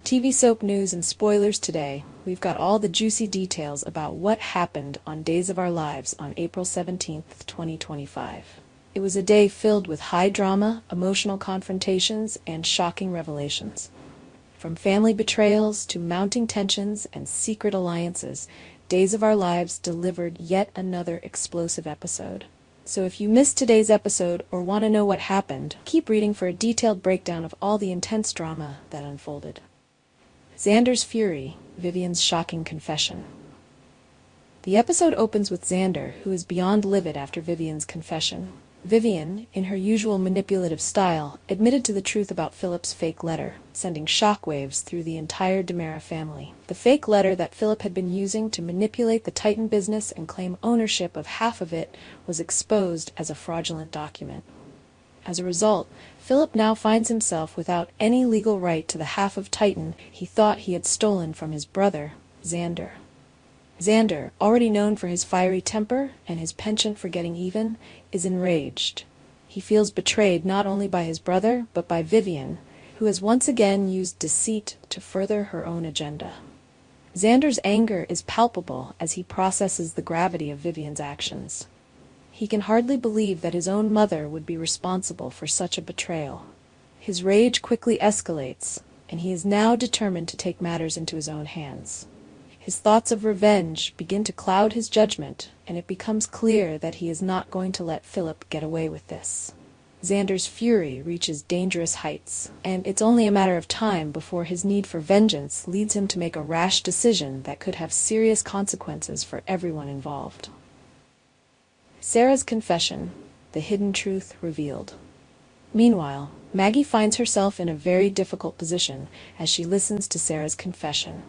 TV soap news and spoilers today. We've got all the juicy details about what happened on Days of Our Lives on April 17th, 2025. It was a day filled with high drama, emotional confrontations, and shocking revelations. From family betrayals to mounting tensions and secret alliances, Days of Our Lives delivered yet another explosive episode. So if you missed today's episode or want to know what happened, keep reading for a detailed breakdown of all the intense drama that unfolded. Xander's fury, Vivian's shocking confession. The episode opens with Xander, who is beyond livid after Vivian's confession. Vivian, in her usual manipulative style, admitted to the truth about Philip's fake letter, sending shockwaves through the entire DiMera family. The fake letter that Philip had been using to manipulate the Titan business and claim ownership of half of it was exposed as a fraudulent document. As a result, Philip now finds himself without any legal right to the half of Titan he thought he had stolen from his brother, Xander. Xander, already known for his fiery temper and his penchant for getting even, is enraged. He feels betrayed not only by his brother, but by Vivian, who has once again used deceit to further her own agenda. Xander's anger is palpable as he processes the gravity of Vivian's actions. He can hardly believe that his own mother would be responsible for such a betrayal. His rage quickly escalates, and he is now determined to take matters into his own hands. His thoughts of revenge begin to cloud his judgment, and it becomes clear that he is not going to let Philip get away with this. Xander's fury reaches dangerous heights, and it's only a matter of time before his need for vengeance leads him to make a rash decision that could have serious consequences for everyone involved. Sarah's confession, the hidden truth revealed. Meanwhile, Maggie finds herself in a very difficult position as she listens to Sarah's confession.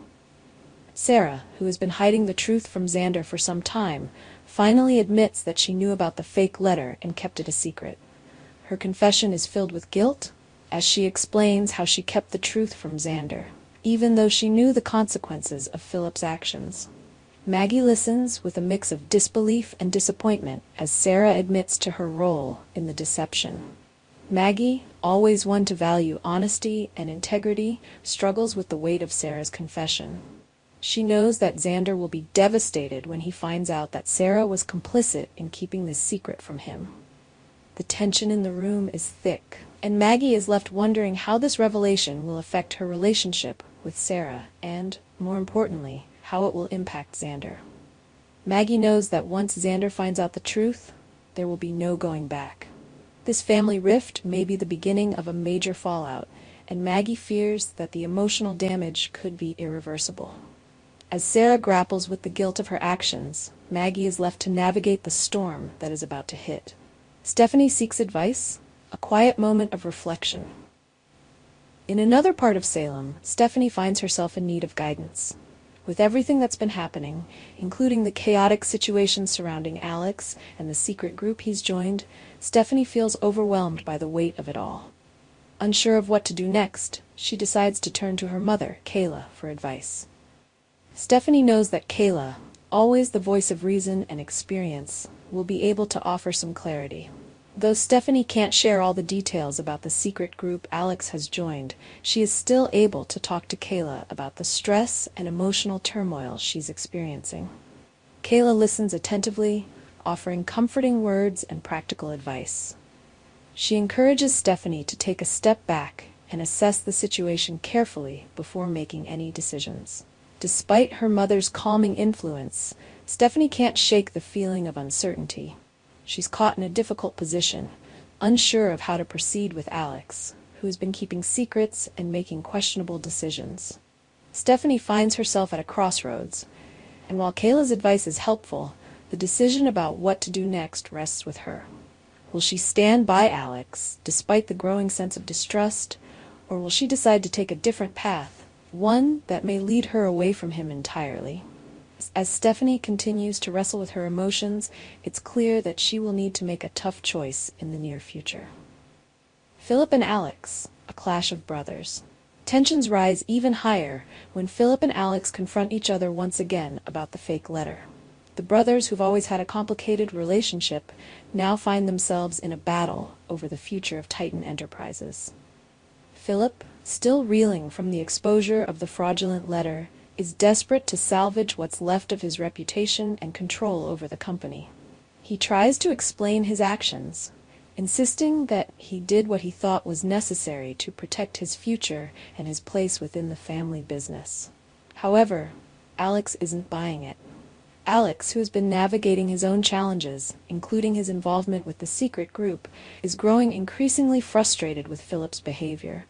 Sarah, who has been hiding the truth from Xander for some time, finally admits that she knew about the fake letter and kept it a secret. Her confession is filled with guilt, as she explains how she kept the truth from Xander, even though she knew the consequences of Philip's actions. Maggie listens with a mix of disbelief and disappointment as Sarah admits to her role in the deception. Maggie, always one to value honesty and integrity, struggles with the weight of Sarah's confession. She knows that Xander will be devastated when he finds out that Sarah was complicit in keeping this secret from him. The tension in the room is thick, and Maggie is left wondering how this revelation will affect her relationship with Sarah and, more importantly, how it will impact Xander. Maggie knows that once Xander finds out the truth, there will be no going back. This family rift may be the beginning of a major fallout, and Maggie fears that the emotional damage could be irreversible. As Sarah grapples with the guilt of her actions, Maggie is left to navigate the storm that is about to hit. Stephanie seeks advice, a quiet moment of reflection. In another part of Salem, Stephanie finds herself in need of guidance. With everything that's been happening, including the chaotic situation surrounding Alex and the secret group he's joined, Stephanie feels overwhelmed by the weight of it all. Unsure of what to do next, she decides to turn to her mother, Kayla, for advice. Stephanie knows that Kayla, always the voice of reason and experience, will be able to offer some clarity. Though Stephanie can't share all the details about the secret group Alex has joined, she is still able to talk to Kayla about the stress and emotional turmoil she's experiencing. Kayla listens attentively, offering comforting words and practical advice. She encourages Stephanie to take a step back and assess the situation carefully before making any decisions. Despite her mother's calming influence, Stephanie can't shake the feeling of uncertainty. She's caught in a difficult position, unsure of how to proceed with Alex, who has been keeping secrets and making questionable decisions. Stephanie finds herself at a crossroads, and while Kayla's advice is helpful, the decision about what to do next rests with her. Will she stand by Alex, despite the growing sense of distrust, or will she decide to take a different path, one that may lead her away from him entirely? As Stephanie continues to wrestle with her emotions, it's clear that she will need to make a tough choice in the near future. Philip and Alex, a clash of brothers. Tensions rise even higher when Philip and Alex confront each other once again about the fake letter. The brothers, who've always had a complicated relationship, now find themselves in a battle over the future of Titan Enterprises. Philip, still reeling from the exposure of the fraudulent letter, is desperate to salvage what's left of his reputation and control over the company. He tries to explain his actions, insisting that he did what he thought was necessary to protect his future and his place within the family business. However, Alex isn't buying it. Alex, who has been navigating his own challenges, including his involvement with the secret group, is growing increasingly frustrated with Philip's behavior.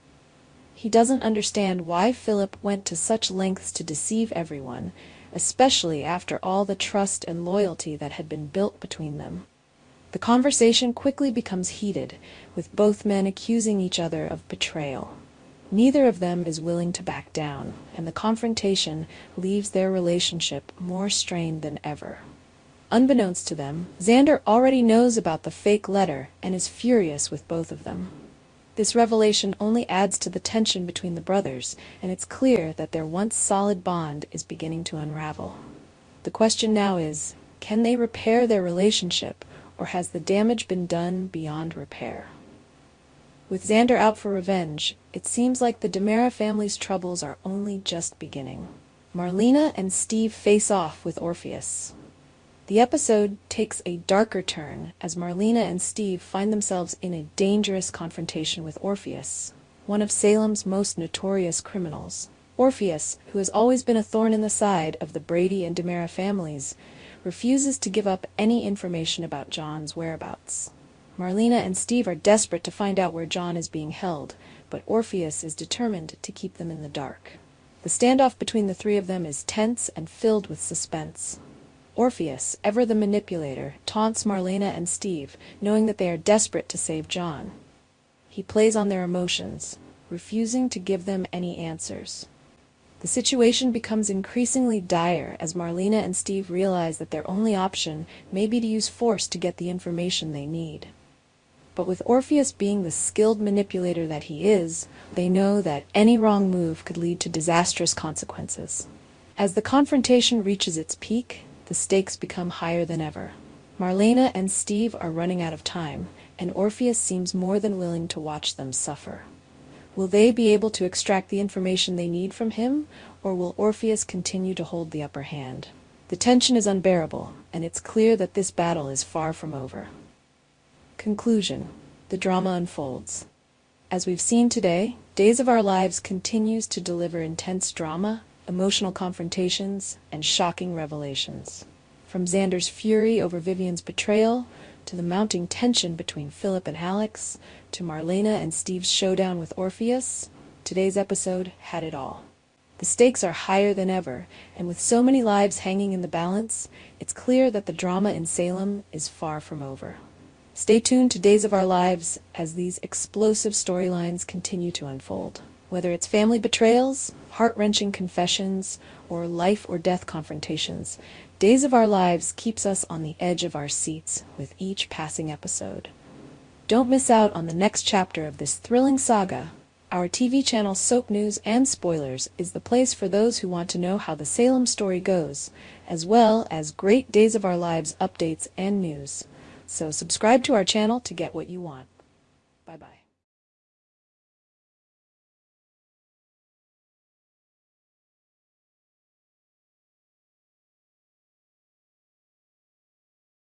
He doesn't understand why Philip went to such lengths to deceive everyone, especially after all the trust and loyalty that had been built between them. The conversation quickly becomes heated, with both men accusing each other of betrayal. Neither of them is willing to back down, and the confrontation leaves their relationship more strained than ever. Unbeknownst to them, Xander already knows about the fake letter and is furious with both of them. This revelation only adds to the tension between the brothers, and it's clear that their once solid bond is beginning to unravel. The question now is, can they repair their relationship, or has the damage been done beyond repair? With Xander out for revenge, it seems like the DiMera family's troubles are only just beginning. Marlena and Steve face off with Orpheus. The episode takes a darker turn as Marlena and Steve find themselves in a dangerous confrontation with Orpheus, one of Salem's most notorious criminals. Orpheus, who has always been a thorn in the side of the Brady and DiMera families, refuses to give up any information about John's whereabouts. Marlena and Steve are desperate to find out where John is being held, but Orpheus is determined to keep them in the dark. The standoff between the three of them is tense and filled with suspense. Orpheus, ever the manipulator, taunts Marlena and Steve, knowing that they are desperate to save John. He plays on their emotions, refusing to give them any answers. The situation becomes increasingly dire as Marlena and Steve realize that their only option may be to use force to get the information they need. But with Orpheus being the skilled manipulator that he is, they know that any wrong move could lead to disastrous consequences. As the confrontation reaches its peak, the stakes become higher than ever. Marlena and Steve are running out of time, and Orpheus seems more than willing to watch them suffer. Will they be able to extract the information they need from him, or will Orpheus continue to hold the upper hand? The tension is unbearable, and it's clear that this battle is far from over. Conclusion. The drama unfolds. As we've seen today, Days of Our Lives continues to deliver intense drama, emotional confrontations, and shocking revelations. From Xander's fury over Vivian's betrayal, to the mounting tension between Philip and Alex, to Marlena and Steve's showdown with Orpheus, today's episode had it all. The stakes are higher than ever, and with so many lives hanging in the balance, it's clear that the drama in Salem is far from over. Stay tuned to Days of Our Lives as these explosive storylines continue to unfold. Whether it's family betrayals, heart-wrenching confessions, or life-or-death confrontations, Days of Our Lives keeps us on the edge of our seats with each passing episode. Don't miss out on the next chapter of this thrilling saga. Our TV channel Soap News and Spoilers is the place for those who want to know how the Salem story goes, as well as great Days of Our Lives updates and news. So subscribe to our channel to get what you want. Bye-bye.